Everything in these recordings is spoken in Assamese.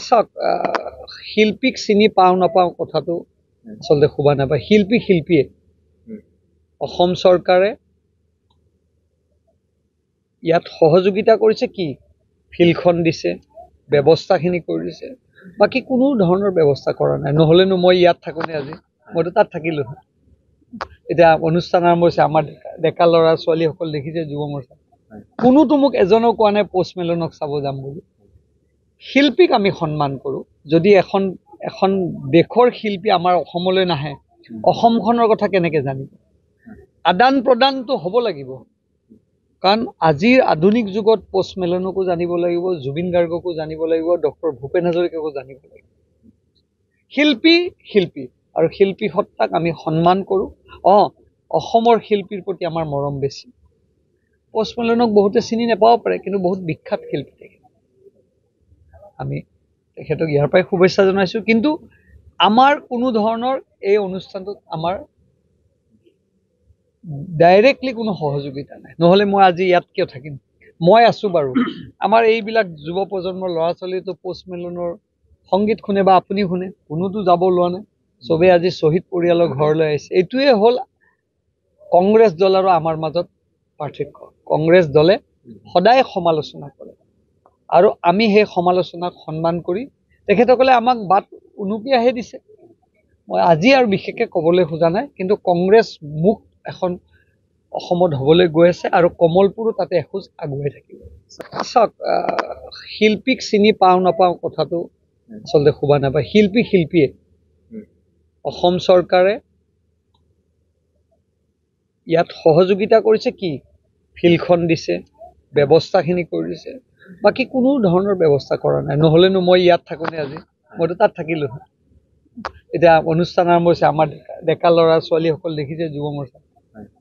চাওক শিল্পীক চিনি পাওঁ নাপাওঁ কথাটো আচলতে শুবা নাপায়। শিল্পীয়ে অসম চৰকাৰে ইয়াত সহযোগিতা কৰিছে কি ফিল্ডখন দিছে, ব্যৱস্থাখিনি কৰিছে, বাকী কোনো ধৰণৰ ব্যৱস্থা কৰা নাই। নহ'লেনো মই ইয়াত থাকোঁনে আজি, মইতো তাত থাকিলোঁ। এতিয়া অনুষ্ঠান আৰম্ভ হৈছে, আমাৰ ডেকা ল'ৰা ছোৱালীসকল দেখিছে যুৱ মৰ্চা, কোনোতো মোক এজনেও কোৱা নাই পষ্টমেলনক চাব যাম বুলি। শিল্পীক আমি সন্মান কৰোঁ। যদি এখন দেশৰ শিল্পী আমাৰ অসমলৈ নাহে, অসমখনৰ কথা কেনেকৈ জানিব? আদান প্ৰদানটো হ'ব লাগিব, কাৰণ আজিৰ আধুনিক যুগত পষ্টমেলনকো জানিব লাগিব, জুবিন গাৰ্গকো জানিব লাগিব, ডক্টৰ ভূপেন হাজৰিকাকো জানিব লাগিব। শিল্পী আৰু শিল্পী সত্তাক আমি সন্মান কৰোঁ। অসমৰ শিল্পীৰ প্ৰতি আমাৰ মৰম বেছি। পষ্টমেলনক বহুতে চিনি নাপাব পাৰে, কিন্তু বহুত বিখ্যাত শিল্পী তেখেত। আমি তেখেতক ইয়াৰ পৰাই শুভেচ্ছা জনাইছোঁ। কিন্তু আমাৰ কোনো ধৰণৰ এই অনুষ্ঠানটোত আমাৰ ডাইৰেক্টলি কোনো সহযোগিতা নাই। নহ'লে মই আজি ইয়াত কিয় থাকিম? মই আছোঁ বাৰু। আমাৰ এইবিলাক যুৱ প্ৰজন্মৰ ল'ৰা ছোৱালীটো পষ্টমেলনৰ সংগীত শুনে বা আপুনি শুনে, কোনোতো যাব লোৱা নাই। চবেই আজি শ্বহীদ পৰিয়ালৰ ঘৰলৈ আহিছে। এইটোৱে হ'ল কংগ্ৰেছ দল আৰু আমাৰ মাজত পাৰ্থক্য। কংগ্ৰেছ দলে সদায় সমালোচনা কৰে, আৰু আমি সেই সমালোচনাক সন্মান কৰি তেখেতসকলে আমাক বাট উনুকিয়াহে দিছে। মই আজি আৰু বিশেষকৈ ক'বলৈ খোজা নাই, কিন্তু কংগ্ৰেছ মুখ এখন অসমত হ'বলৈ গৈ আছে, আৰু কমলপুৰো তাতে এখোজ আগুৱাই থাকিব। চাওক শিল্পীক চিনি পাওঁ নাপাওঁ কথাটো আচলতে শুবা নাপায়। শিল্পীয়ে অসম চৰকাৰে ইয়াত সহযোগিতা কৰিছে কি ফিল্ডখন দিছে, ব্যৱস্থাখিনি কৰিছে, বাকী কোনো ধৰণৰ ব্যৱস্থা কৰা নাই। নহ'লেনো মই ইয়াত থাকোঁনে আজি, মইতো তাত থাকিলোঁ। এতিয়া অনুষ্ঠান আৰম্ভ হৈছে, আমাৰ ডেকা ল'ৰা ছোৱালীসকল দেখিছে যুৱ মৰ্চা,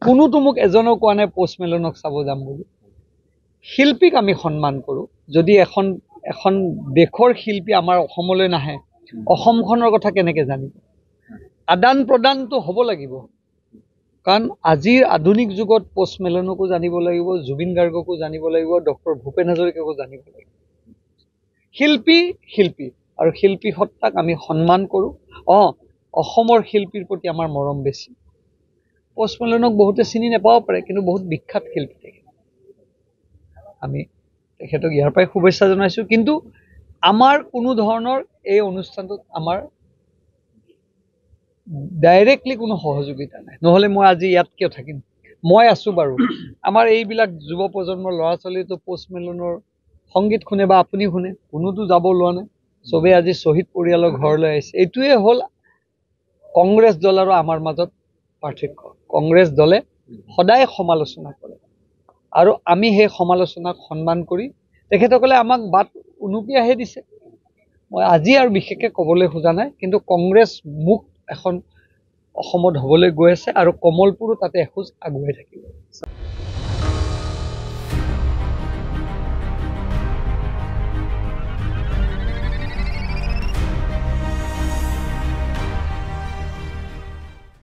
কোনোতো মোক এজনেও কোৱা নাই পষ্টমেলনক চাব যাম বুলি। শিল্পীক আমি সন্মান কৰোঁ। যদি এখন দেশৰ শিল্পী আমাৰ অসমলৈ নাহে, অসমখনৰ কথা কেনেকৈ জানিব? আদান প্ৰদানটো হ'ব লাগিব, কাৰণ আজিৰ আধুনিক যুগত পষ্টমেলনকো জানিব লাগিব, জুবিন গাৰ্গকো জানিব লাগিব, ডক্টৰ ভূপেন হাজৰিকাকো জানিব লাগিব। শিল্পী আৰু শিল্পী সত্তাক আমি সন্মান কৰোঁ। অসমৰ শিল্পীৰ প্ৰতি আমাৰ মৰম বেছি। পষ্টমেলনক বহুতে চিনি নাপাব পাৰে, কিন্তু বহুত বিখ্যাত শিল্পী তেখেত। আমি তেখেতক ইয়াৰ পৰাই শুভেচ্ছা জনাইছোঁ। কিন্তু আমাৰ কোনো ধৰণৰ এই অনুষ্ঠানটোত আমাৰ ডাইৰেক্টলি কোনো সহযোগিতা নাই। নহ'লে মই আজি ইয়াত কিয় থাকিম? মই আছোঁ বাৰু। আমাৰ এইবিলাক যুৱ প্ৰজন্মৰ ল'ৰা ছোৱালীটো পষ্টমেলনৰ সংগীত শুনে বা আপুনি শুনে, কোনোতো যাব লোৱা নাই। চবেই আজি শ্বহীদ পৰিয়ালৰ ঘৰলৈ আহিছে। এইটোৱে হ'ল কংগ্ৰেছ দল আৰু আমাৰ মাজত পাৰ্থক্য। কংগ্ৰেছ দলে সদায় সমালোচনা কৰে, আৰু আমি সেই সমালোচনাক সন্মান কৰি তেখেতসকলে আমাক বাট উনুকিয়াহে দিছে। মই আজি আৰু বিশেষকৈ ক'বলৈ খোজা নাই, কিন্তু কংগ্ৰেছ মুখ এখন অসমত হ'বলৈ গৈ আছে, আৰু কমলপুৰো তাতে এখোজ আগুৱাই থাকিব।